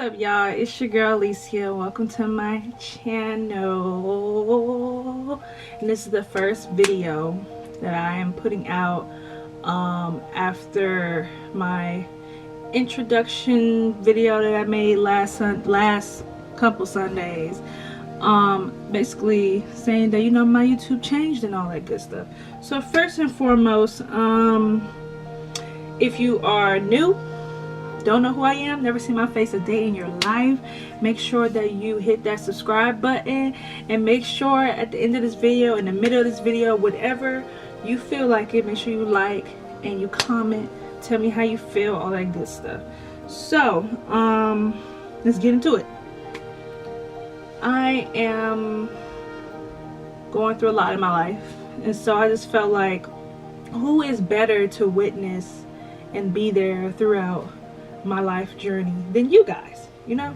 up, y'all? It's your girl Alicia. Welcome to my channel. And this is the first video that I am putting out after my introduction video that I made last couple Sundays. Basically saying that, you know, my YouTube changed and all that good stuff. So first and foremost, if you are new, don't know who I am, never seen my face a day in your life, make sure that you hit that subscribe button, and make sure at the end of this video, in the middle of this video, whatever you feel like it, make sure you like and you comment, tell me how you feel, all that good stuff. So let's get into it. I am going through a lot in my life, and so I just felt like, who is better to witness and be there throughout my life journey than you guys, you know?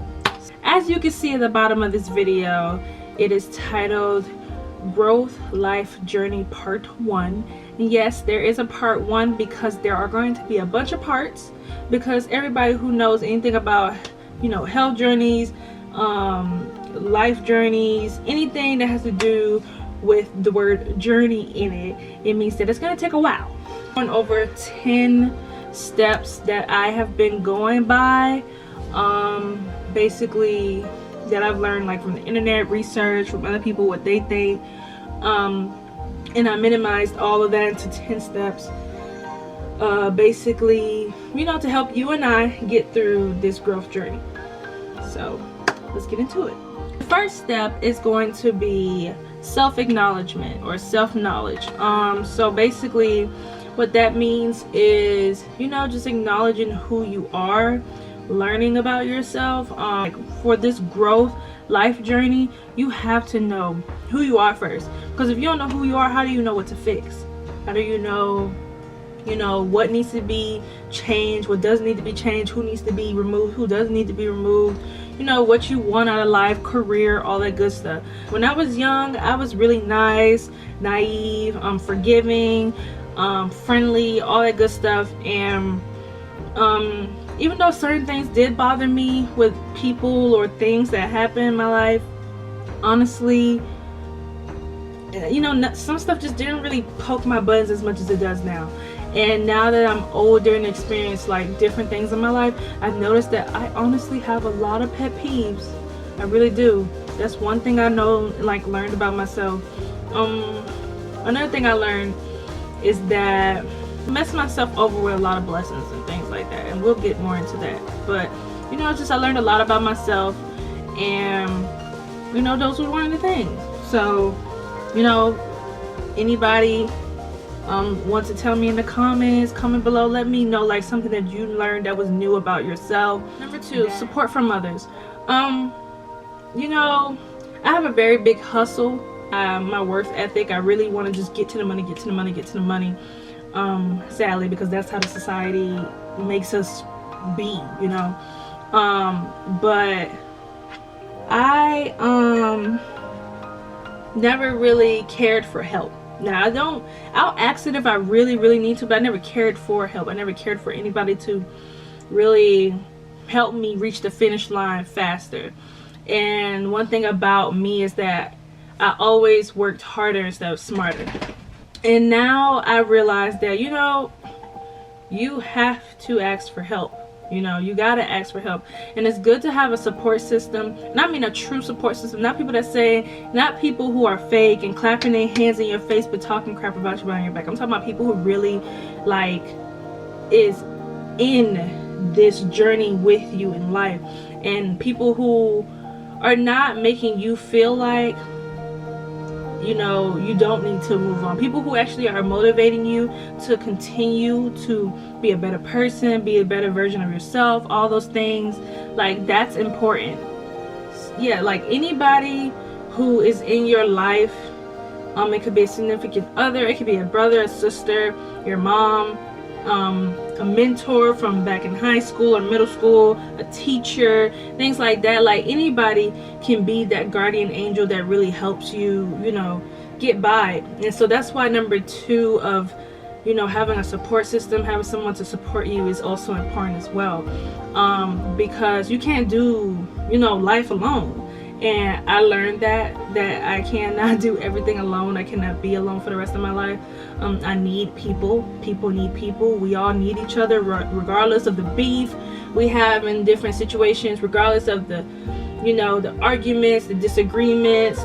As you can see at the bottom of this video, it is titled Growth Life Journey Part 1. And yes, there is a part 1 because there are going to be a bunch of parts, because everybody who knows anything about, you know, health journeys, life journeys, anything that has to do with the word journey in it, it means that it's going to take a while. On over 10 steps that I have been going by, basically that I've learned, like, from the internet, research from other people, what they think, and I minimized all of that into 10 steps, basically, you know, to help you and I get through this growth journey. So let's get into it. The first step is going to be self-acknowledgement or self-knowledge. So basically what that means is, you know, just acknowledging who you are, learning about yourself. For this growth life journey, you have to know who you are first, because if you don't know who you are, how do you know what to fix? How do you know what needs to be changed, what doesn't need to be changed, who needs to be removed, who doesn't need to be removed, you know, what you want out of life, career, all that good stuff. When I was young, I was really nice, naive, forgiving, friendly, all that good stuff. And even though certain things did bother me with people or things that happened in my life, honestly, you know, some stuff just didn't really poke my buttons as much as it does now. And now that I'm older and experienced like different things in my life, I've noticed that I honestly have a lot of pet peeves. I really do. That's one thing I know, like, learned about myself. Another thing I learned is that I mess myself over with a lot of blessings and things like that, and we'll get more into that. But, you know, just I learned a lot about myself, and, you know, those were one of the things. So, you know, anybody want to tell me in the comments, comment below, let me know, like, something that you learned that was new about yourself. Number 2, support from others. You know, I have a very big hustle, my work ethic. I really want to just get to the money, get to the money, get to the money, sadly, because that's how the society makes us be, you know. But I never really cared for help. Now, I'll ask it if I really need to, but I never cared for help. I never cared for anybody to really help me reach the finish line faster. And one thing about me is that I always worked harder instead of smarter. And now I realize that, you know, you have to ask for help. You know, you gotta ask for help. And it's good to have a support system. And I mean a true support system. Not people that say, not people who are fake and clapping their hands in your face but talking crap about you behind your back. I'm talking about people who really, like, is in this journey with you in life. And people who are not making you feel like, you know, you don't need to move on. People who actually are motivating you to continue to be a better person, be a better version of yourself, all those things. Like, that's important. Yeah, like, anybody who is in your life, it could be a significant other, it could be a brother, a sister, your mom, a mentor from back in high school or middle school, a teacher, things like that. Like, anybody can be that guardian angel that really helps you, you know, get by. And so that's why number 2 of you know, having a support system, having someone to support you is also important as well, because you can't do, you know, life alone. And I learned that I cannot do everything alone. I cannot be alone for the rest of my life. I need people. People need people. We all need each other, regardless of the beef we have in different situations, regardless of the, you know, the arguments, the disagreements,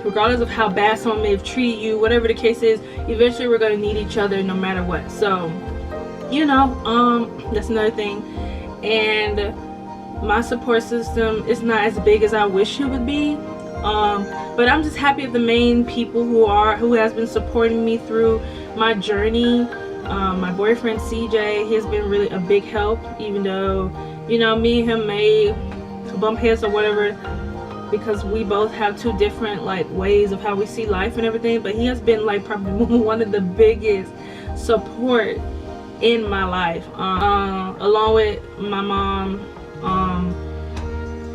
regardless of how bad someone may have treated you, whatever the case is, eventually we're going to need each other no matter what. So, you know, that's another thing. And my support system is not as big as I wish it would be, but I'm just happy of the main people who has been supporting me through my journey. My boyfriend CJ, he has been really a big help, even though, you know, me and him may bump heads or whatever, because we both have two different like ways of how we see life and everything. But he has been like probably one of the biggest support in my life, along with my mom.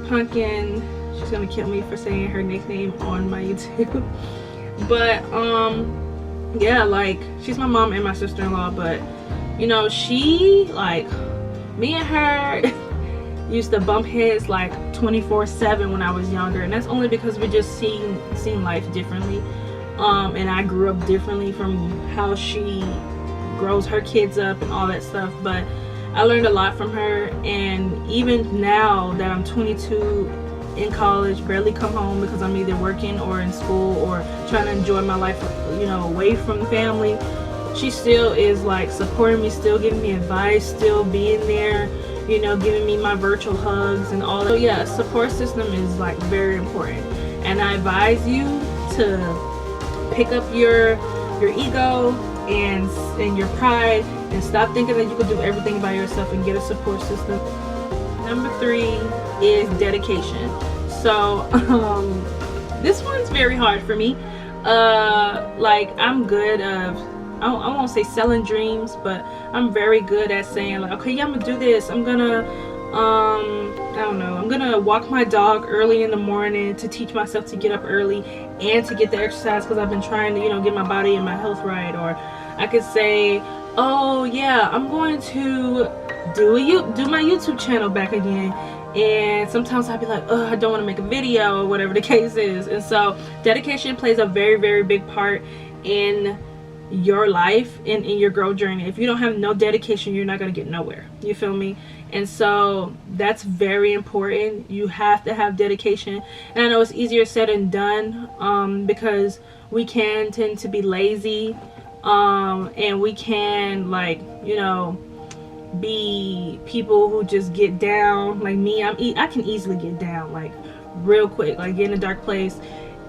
Pumpkin, she's gonna kill me for saying her nickname on my YouTube. But yeah, like, she's my mom and my sister-in-law. But you know, she, like, me and her used to bump heads like 24/7 when I was younger, and that's only because we just seen life differently, and I grew up differently from how she grows her kids up and all that stuff. But I learned a lot from her, and even now that I'm 22 in college, barely come home because I'm either working or in school or trying to enjoy my life, you know, away from the family, she still is like supporting me, still giving me advice, still being there, you know, giving me my virtual hugs and all that. So yeah, support system is like very important, and I advise you to pick up your ego and your pride, and stop thinking that you can do everything by yourself, and get a support system. Number 3 is dedication. So this one's very hard for me. Like, I'm good of, I won't say selling dreams, but I'm very good at saying like, okay, yeah, I'm gonna do this. I'm gonna I don't know, I'm gonna walk my dog early in the morning to teach myself to get up early and to get the exercise, because I've been trying to, you know, get my body and my health right. Or I could say, oh yeah, I'm going to do my YouTube channel back again. And sometimes I'll be like, oh, I don't want to make a video, or whatever the case is. And so dedication plays a very, very big part in your life and in your growth journey. If you don't have no dedication, you're not going to get nowhere. You feel me? And so that's very important. You have to have dedication. And I know it's easier said than done, because we can tend to be lazy, and we can, like, you know, be people who just get down. Like me, I can easily get down like real quick, like get in a dark place,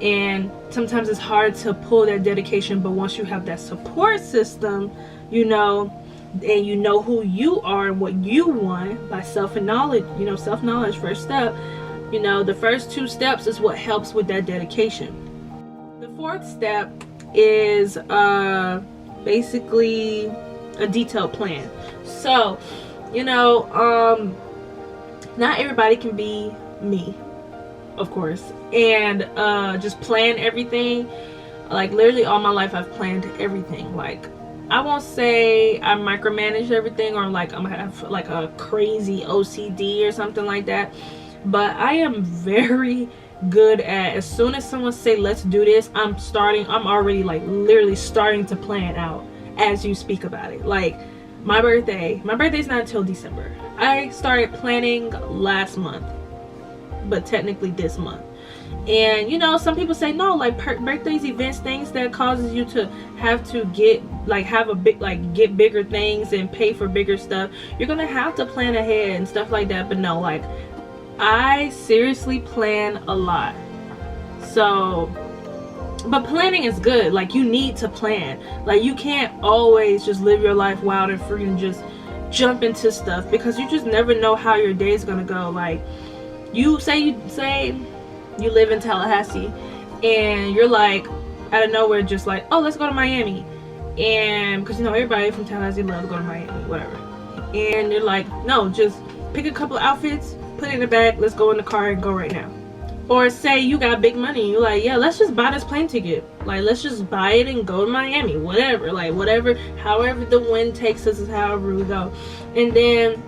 and sometimes it's hard to pull that dedication. But once you have that support system, you know, and you know who you are and what you want by self-knowledge, you know, self-knowledge, first step, you know, the first 2 steps is what helps with that dedication. The 4th step is basically a detailed plan. So, you know, not everybody can be me, of course, and just plan everything. Like, literally all my life I've planned everything. Like, I won't say I micromanage everything, or like I'm gonna have like a crazy OCD or something like that, but I am very good at, as soon as someone say let's do this, I'm already like literally starting to plan out as you speak about it. Like my birthday's not until December. I started planning last month, but technically this month. And you know, some people say no, like birthdays, events, things that causes you to have to get like get bigger things and pay for bigger stuff, you're gonna have to plan ahead and stuff like that. But no, like I seriously plan a lot. So, but planning is good. Like you need to plan. Like you can't always just live your life wild and free and just jump into stuff, because you just never know how your day is gonna go. Like you live in Tallahassee and you're like out of nowhere just like, oh, let's go to Miami. And because you know everybody from Tallahassee loves to go to Miami, whatever. And you're like, no, just pick a couple outfits, put it in the bag, let's go in the car and go right now. Or say you got big money, you're like, yeah, let's just buy this plane ticket. Like, let's just buy it and go to Miami, whatever. Like, whatever, however the wind takes us is however we go. And then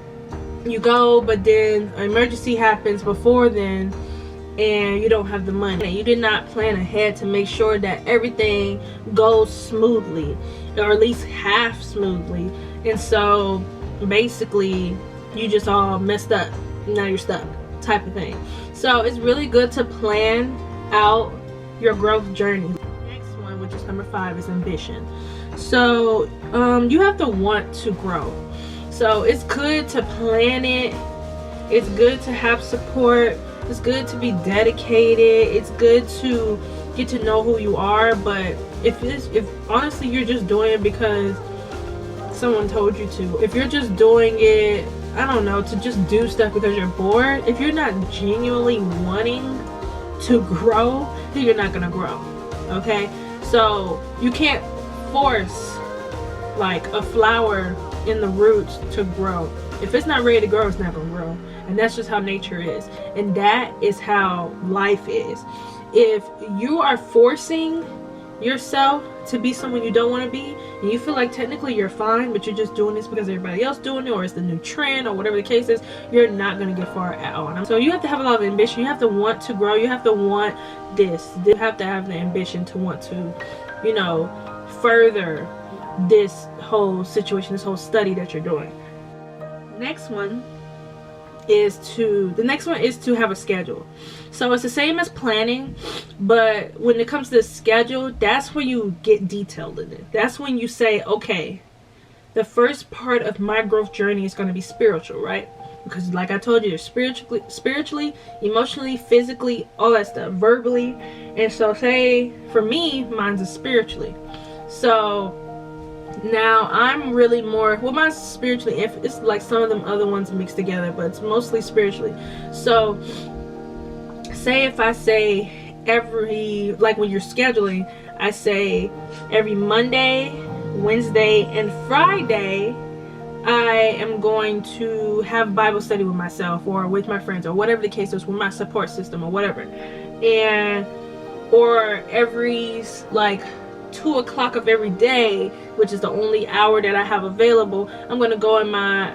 you go, but then an emergency happens before then, and you don't have the money. You did not plan ahead to make sure that everything goes smoothly, or at least half smoothly. And so basically you just all messed up. Now you're stuck, type of thing. So it's really good to plan out your growth journey. Next one, which is number 5, is ambition. So you have to want to grow. So it's good to plan it. It's good to have support. It's good to be dedicated. It's good to get to know who you are. But if honestly you're just doing it because someone told you to, if you're just doing it, I don't know, to just do stuff because you're bored, if you're not genuinely wanting to grow, then you're not gonna grow. Okay, so you can't force like a flower in the roots to grow. If it's not ready to grow, it's not gonna grow. And that's just how nature is, and that is how life is. If you are forcing yourself to be someone you don't want to be, and you feel like technically you're fine, but you're just doing this because everybody else doing it, or it's the new trend, or whatever the case is, you're not going to get far at all. So you have to have a lot of ambition. You have to want to grow. You have to want this. You have to have the ambition to want to, you know, further this whole situation, this whole study that you're doing. The next one is to have a schedule. So it's the same as planning, but when it comes to the schedule, that's when you get detailed in it. That's when you say, okay, the first part of my growth journey is going to be spiritual, right? Because like I told you, there's spiritually, emotionally, physically, all that stuff, verbally. And so say for me, mine's is spiritually. So now I'm really more, well, mine's spiritually, if it's like some of them other ones mixed together, but it's mostly spiritually. So say if I say every, like when you're scheduling, I say every Monday, Wednesday, and Friday I am going to have Bible study with myself or with my friends or whatever the case is, with my support system or whatever. And or every like 2 o'clock of every day, which is the only hour that I have available, I'm gonna go in my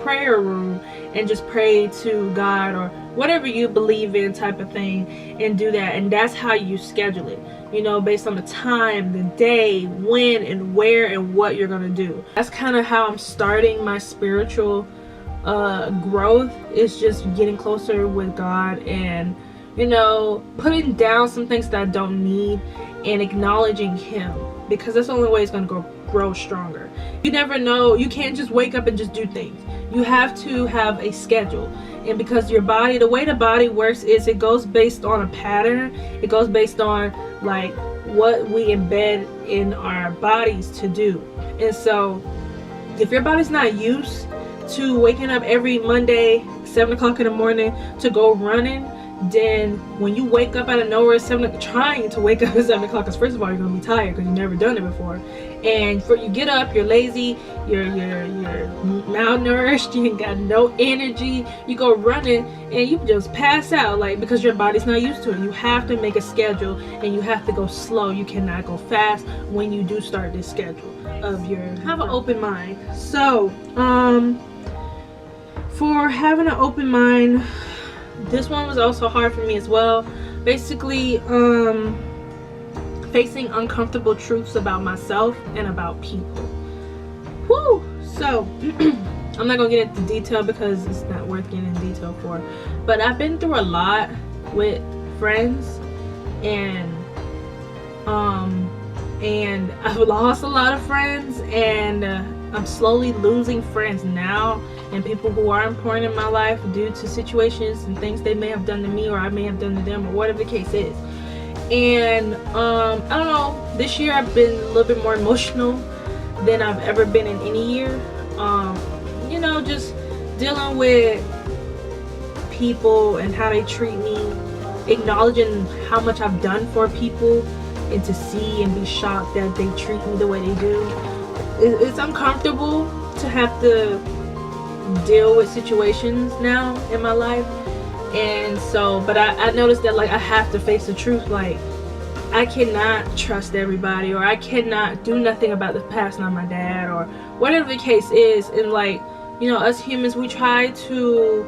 prayer room and just pray to God or whatever you believe in, type of thing, and do that. And that's how you schedule it, you know, based on the time, the day, when and where and what you're gonna do. That's kind of how I'm starting my spiritual growth, is just getting closer with God, and you know, putting down some things that I don't need and acknowledging Him, because that's the only way it's going to grow stronger. You never know. You can't just wake up and just do things. You have to have a schedule. And because your body, the way the body works is it goes based on a pattern. It goes based on like what we embed in our bodies to do. And so if your body's not used to waking up every Monday 7 o'clock in the morning to go running, then when you wake up out of nowhere trying to wake up at 7 o'clock, because first of all you're gonna be tired because you've never done it before, and you get up, you're lazy, you're malnourished, you ain't got no energy, you go running and you just pass out, like, because your body's not used to it. You have to make a schedule, and you have to go slow. You cannot go fast when you do start this schedule of have an open mind. So for having an open mind, this one was also hard for me as well. Basically, facing uncomfortable truths about myself and about people. Woo! So, I'm not gonna get into detail because it's not worth getting in detail for. But I've been through a lot with friends, and I've lost a lot of friends, and I'm slowly losing friends now, and people who are important in my life due to situations and things they may have done to me or I may have done to them, or whatever the case is. And I don't know, this year I've been a little bit more emotional than I've ever been in any year. You know, just dealing with people and how they treat me, acknowledging how much I've done for people, and to see and be shocked that they treat me the way they do. It's uncomfortable to have to deal with situations now in my life, And so, but I noticed that like I have to face the truth. Like, I cannot trust everybody, or I cannot do nothing about the passing of my dad, or whatever the case is. And like, you know, us humans, we try to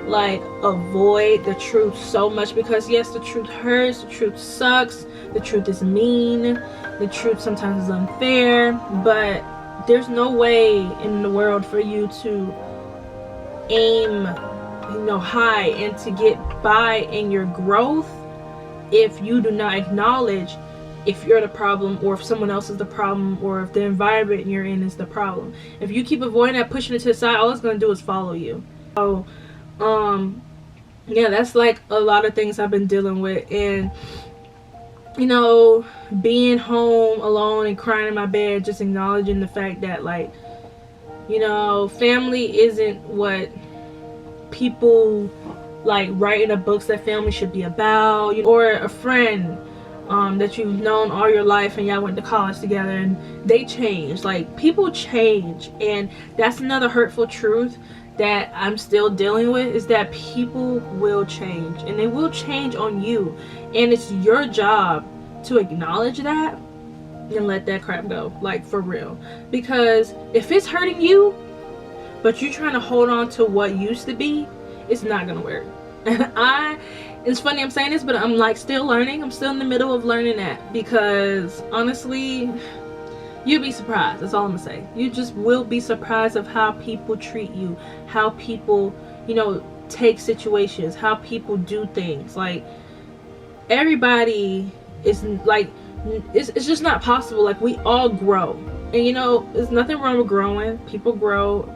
like avoid the truth so much, because yes, the truth hurts, the truth sucks, the truth is mean, the truth sometimes is unfair, but there's no way in the world for you to aim, you know, high and to get by in your growth if you do not acknowledge if you're the problem, or if someone else is the problem, or if the environment you're in is the problem. If you keep avoiding that, pushing it to the side, all it's going to do is follow you. So yeah, that's like a lot of things I've been dealing with. And you know, being home alone and crying in my bed, just acknowledging the fact that like, you know, family isn't what people like write in the books that family should be about, you know, or a friend that you've known all your life and y'all went to college together and they change. Like, people change, and that's another hurtful truth that I'm still dealing with, is that people will change, and they will change on you, and it's your job to acknowledge that and let that crap go, like for real. Because if it's hurting you but you're trying to hold on to what used to be, it's not gonna work. And it's funny I'm saying this, but I'm like still learning. I'm still in the middle of learning that, because honestly, you'll be surprised. That's all I'm gonna say. You just will be surprised of how people treat you, how people, you know, take situations, how people do things. Like, everybody is like, it's just not possible. Like, we all grow, and you know, there's nothing wrong with growing. People grow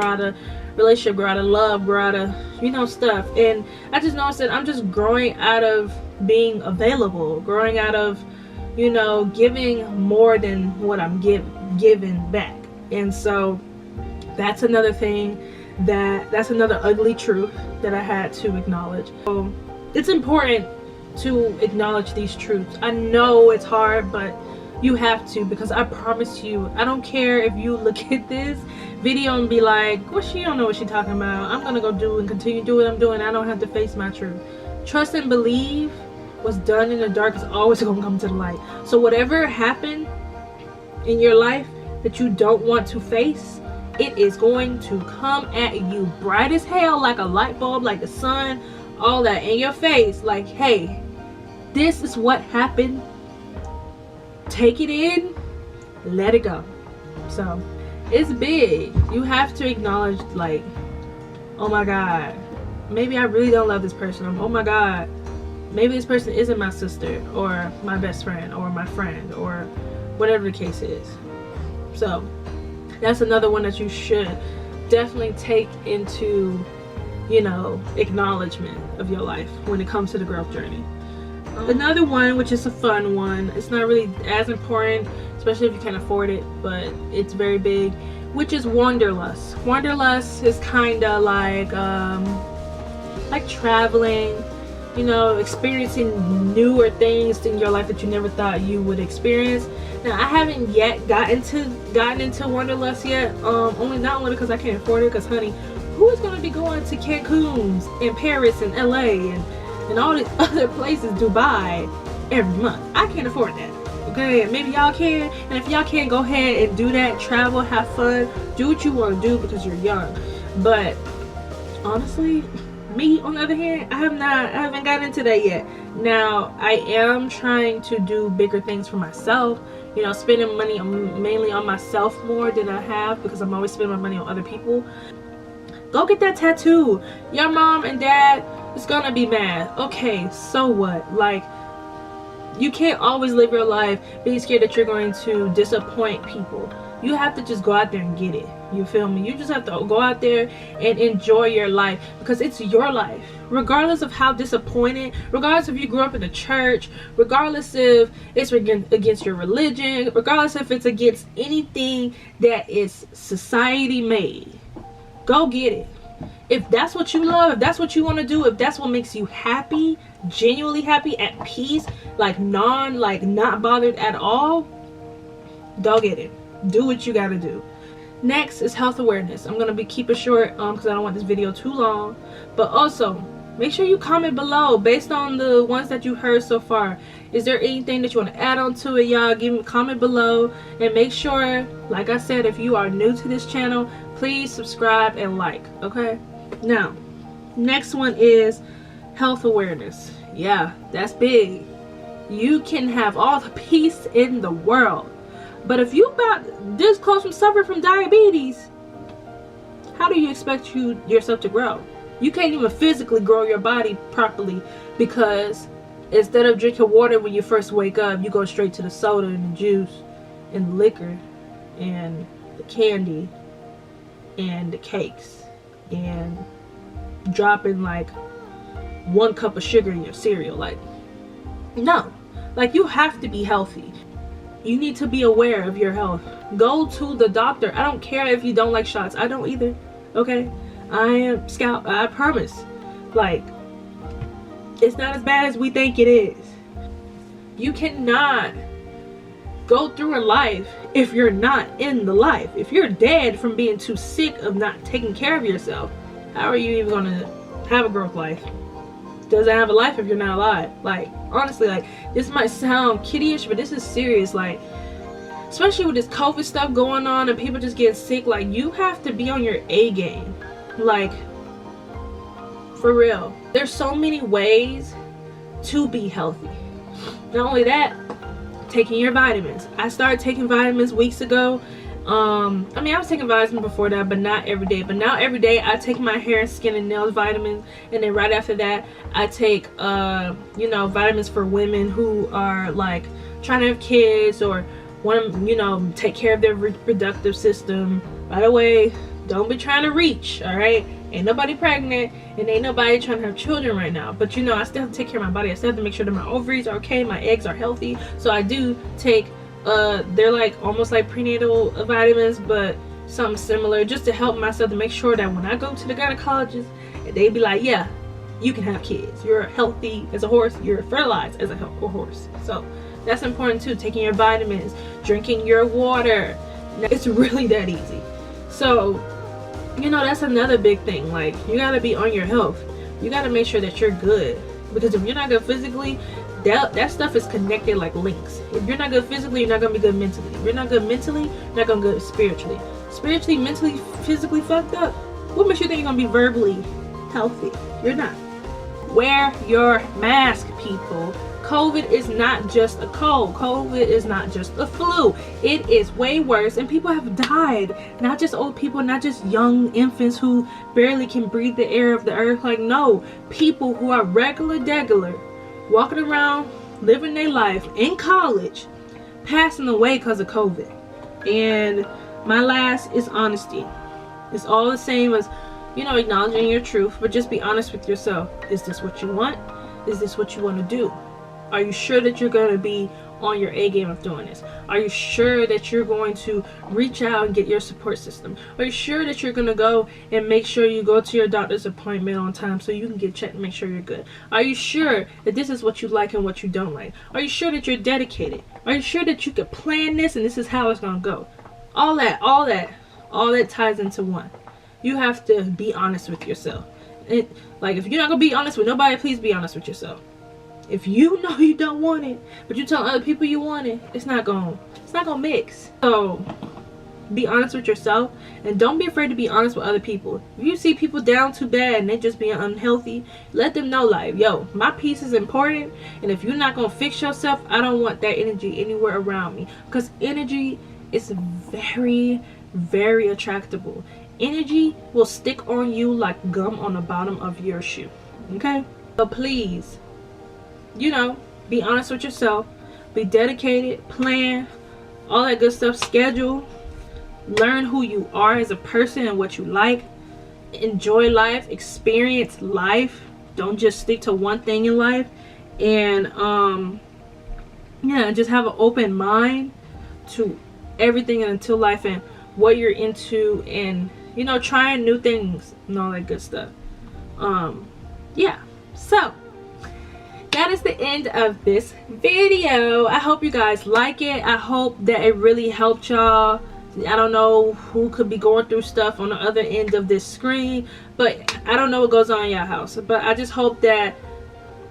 out of relationship, grow out of love, grow out of, you know, stuff. And I just noticed that I'm just growing out of being available, growing out of, you know, giving more than what I'm giving back. And so that's another thing, that's another ugly truth that I had to acknowledge. So it's important to acknowledge these truths. I know it's hard, but you have to, because I promise you, I don't care if you look at this video and be like, well, she don't know what she's talking about. I'm gonna go do and continue to do what I'm doing. I don't have to face my truth. Trust and believe what's done in the dark is always gonna come to the light. So whatever happened in your life that you don't want to face, it is going to come at you bright as hell, like a light bulb, like the sun, all that in your face. Like, hey, this is what happened. Take it in, let it go. So it's big. You have to acknowledge, like, oh my God, maybe I really don't love this person. Oh my God, maybe this person isn't my sister or my best friend or my friend or whatever the case is. So that's another one that you should definitely take into, you know, acknowledgement of your life when it comes to the growth journey. Another one, which is a fun one, it's not really as important, especially if you can't afford it, but it's very big, which is Wanderlust. Wanderlust is kind of like traveling, you know, experiencing newer things in your life that you never thought you would experience. Now, I haven't yet gotten into Wanderlust yet, not only because I can't afford it, because honey, who is going to be going to Cancun's and Paris and LA and all these other places, Dubai, every month? I can't afford that. Okay, maybe y'all can, and if y'all can, go ahead and do that. Travel, have fun, do what you want to do because you're young. But honestly, me on the other hand, I haven't gotten into that yet. Now, I am trying to do bigger things for myself, you know, spending money mainly on myself more than I have, because I'm always spending my money on other people. Go get that tattoo. Your mom and dad is gonna be mad. Okay, so what? Like, you can't always live your life being scared that you're going to disappoint people. You have to just go out there and get it. You feel me? You just have to go out there and enjoy your life, because it's your life. Regardless of how disappointed, regardless if you grew up in the church, regardless if it's against your religion, regardless if it's against anything that is society made, go get it. If that's what you love, if that's what you want to do, if that's what makes you happy, genuinely happy, at peace, like not bothered at all, go get it. Do what you gotta do. Next is health awareness. I'm gonna keep it short because I don't want this video too long. But also, make sure you comment below based on the ones that you heard so far. Is there anything that you want to add on to it, y'all? Give me a comment below, and make sure, like I said, if you are new to this channel, please subscribe and like. Okay. Now, next one is health awareness. Yeah, that's big. You can have all the peace in the world, but if you about this close from suffering from diabetes, how do you expect yourself to grow? You can't even physically grow your body properly, because instead of drinking water when you first wake up, you go straight to the soda and the juice and the liquor and the candy and the cakes and dropping like 1 cup of sugar in your cereal. Like, no. Like, you have to be healthy. You need to be aware of your health. Go to the doctor. I don't care if you don't like shots. I don't either. Okay? I am Scout. I promise. Like, it's not as bad as we think it is. You cannot go through a life if you're not in the life. If you're dead from being too sick of not taking care of yourself, how are you even gonna have a growth life? Doesn't have a life if you're not alive. Like, honestly, like, this might sound kiddyish, but this is serious. Like, especially with this COVID stuff going on and people just getting sick, like, you have to be on your A game. Like, for real. There's so many ways to be healthy. Not only that, taking your vitamins. I started taking vitamins weeks ago. I mean, I was taking vitamins before that, but not every day. But now every day I take my hair and skin and nails vitamins, and then right after that I take you know, vitamins for women who are like trying to have kids or want to, you know, take care of their reproductive system. By the way, don't be trying to reach, all right? Ain't nobody pregnant and ain't nobody trying to have children right now. But you know, I still have to take care of my body. I still have to make sure that my ovaries are okay, my eggs are healthy. So I do take they're like almost like prenatal vitamins, but something similar, just to help myself, to make sure that when I go to the gynecologist, they be like, yeah, you can have kids, you're healthy as a horse, you're fertilized as a horse. So that's important too. Taking your vitamins, drinking your water. It's really that easy. So, you know, that's another big thing. Like, you gotta be on your health. You gotta make sure that you're good, because if you're not good physically, that stuff is connected like links. If you're not good physically, you're not gonna be good mentally. If you're not good mentally, you're not gonna be good spiritually. Spiritually, mentally, physically fucked up, what makes you think you're gonna be verbally healthy? You're not. Wear your mask, people. COVID is not just a cold. COVID is not just a flu. It is way worse, and people have died. Not just old people, not just young infants who barely can breathe the air of the earth. Like, no, people who are regular, walking around, living their life in college, passing away because of COVID. And my last is honesty. It's all the same as, you know, acknowledging your truth, but just be honest with yourself. Is this what you want? Is this what you want to do? Are you sure that you're going to be on your A game of doing this? Are you sure that you're going to reach out and get your support system? Are you sure that you're going to go and make sure you go to your doctor's appointment on time so you can get checked and make sure you're good? Are you sure that this is what you like and what you don't like? Are you sure that you're dedicated? Are you sure that you could plan this and this is how it's going to go? All that ties into one. You have to be honest with yourself. Like, if you're not going to be honest with nobody, please be honest with yourself. If you know you don't want it, but you tell other people you want it, it's not gonna mix. So be honest with yourself, and don't be afraid to be honest with other people. If you see people down too bad and they just being unhealthy, let them know, like, yo, my peace is important, and if you're not gonna fix yourself, I don't want that energy anywhere around me. Because energy is very, very attractable. Energy will stick on you like gum on the bottom of your shoe. Okay? So please, you know, be honest with yourself, be dedicated, plan, all that good stuff, schedule, learn who you are as a person and what you like, enjoy life, experience life, don't just stick to one thing in life, and yeah, just have an open mind to everything until life and what you're into, and you know, trying new things and all that good stuff. Yeah, so that is the end of this video. I hope you guys like it. I hope that it really helped y'all I don't know who could be going through stuff on the other end of this screen, but I don't know what goes on in your house. But I just hope that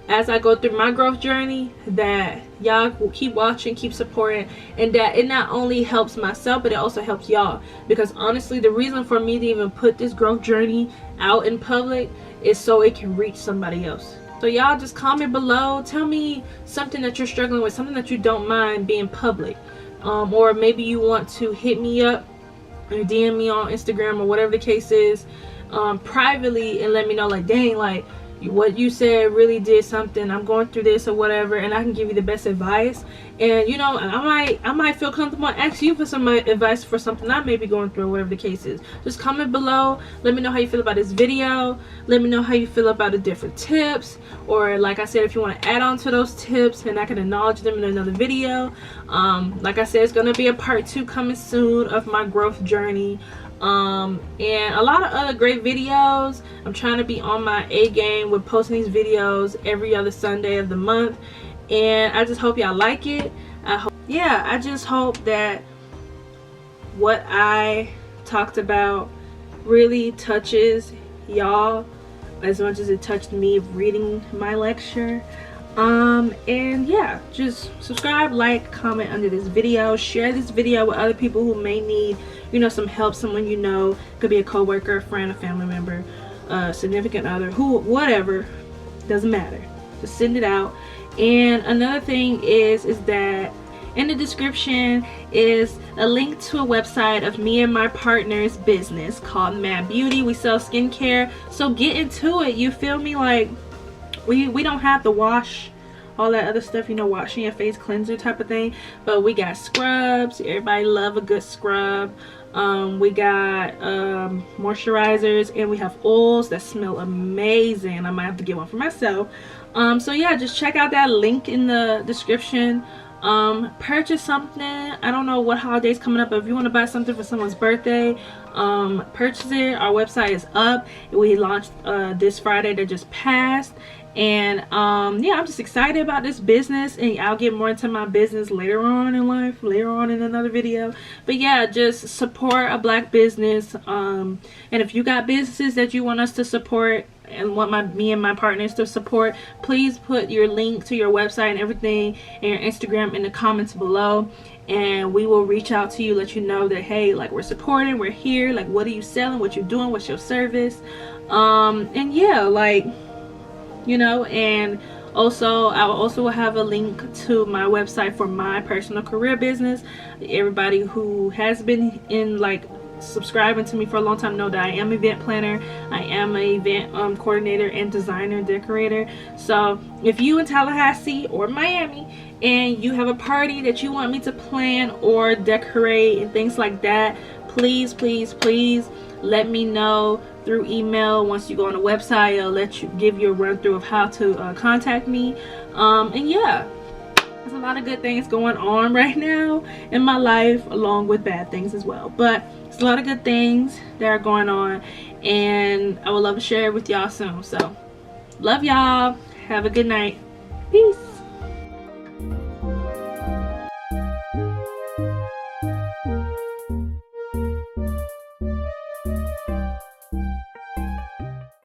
as I go through my growth journey, that y'all will keep watching, keep supporting, and that it not only helps myself, but it also helps y'all. Because honestly, the reason for me to even put this growth journey out in public is so it can reach somebody else. So y'all just comment below, tell me something that you're struggling with, something that you don't mind being public, or maybe you want to hit me up or DM me on Instagram or whatever the case is, privately, and let me know, like, dang, like, what you said really did something, I'm going through this or whatever, and I can give you the best advice. And you know, I might feel comfortable asking you for some advice for something I may be going through or whatever the case is. Just comment below, let me know how you feel about this video, let me know how you feel about the different tips, or like I said, if you want to add on to those tips and I can acknowledge them in another video. Like I said, it's going to be a part 2 coming soon of my growth journey. And a lot of other great videos. I'm trying to be on my A game with posting these videos every other Sunday of the month, and I just hope y'all like it. I just hope that what I talked about really touches y'all as much as it touched me reading my lecture. And yeah, just subscribe, like, comment under this video, share this video with other people who may need, you know, some help. Someone you know, could be a co-worker, a friend, a family member, significant other, who, whatever, doesn't matter. Just send it out. And another thing is that in the description is a link to a website of me and my partner's business called Mad Beauty. We sell skincare, so get into it. You feel me? Like, we don't have to wash all that other stuff, you know, washing your face cleanser type of thing, but we got scrubs. Everybody love a good scrub. We got moisturizers, and we have oils that smell amazing. I might have to get one for myself. So yeah, just check out that link in the description. Purchase something. I don't know what holiday's coming up, but if you want to buy something for someone's birthday, purchase it. Our website is up. We launched this Friday that just passed. And yeah, I'm just excited about this business, and I'll get more into my business later on in life, later on in another video. But yeah, just support a black business. And if you got businesses that you want us to support and want me and my partners to support, please put your link to your website and everything and your Instagram in the comments below, and we will reach out to you, let you know that, hey, like, we're supporting, we're here, like, what are you selling, what you doing, what's your service. And yeah, like, you know, and also I will also have a link to my website for my personal career business. Everybody who has been in, like, subscribing to me for a long time know that I am an event planner, I am an event coordinator and designer, decorator. So if you in Tallahassee or Miami and you have a party that you want me to plan or decorate and things like that, please let me know through email. Once you go on the website, I'll give you a run through of how to contact me. And yeah, there's a lot of good things going on right now in my life, along with bad things as well, but it's a lot of good things that are going on, and I would love to share it with y'all soon. So love y'all, have a good night, peace.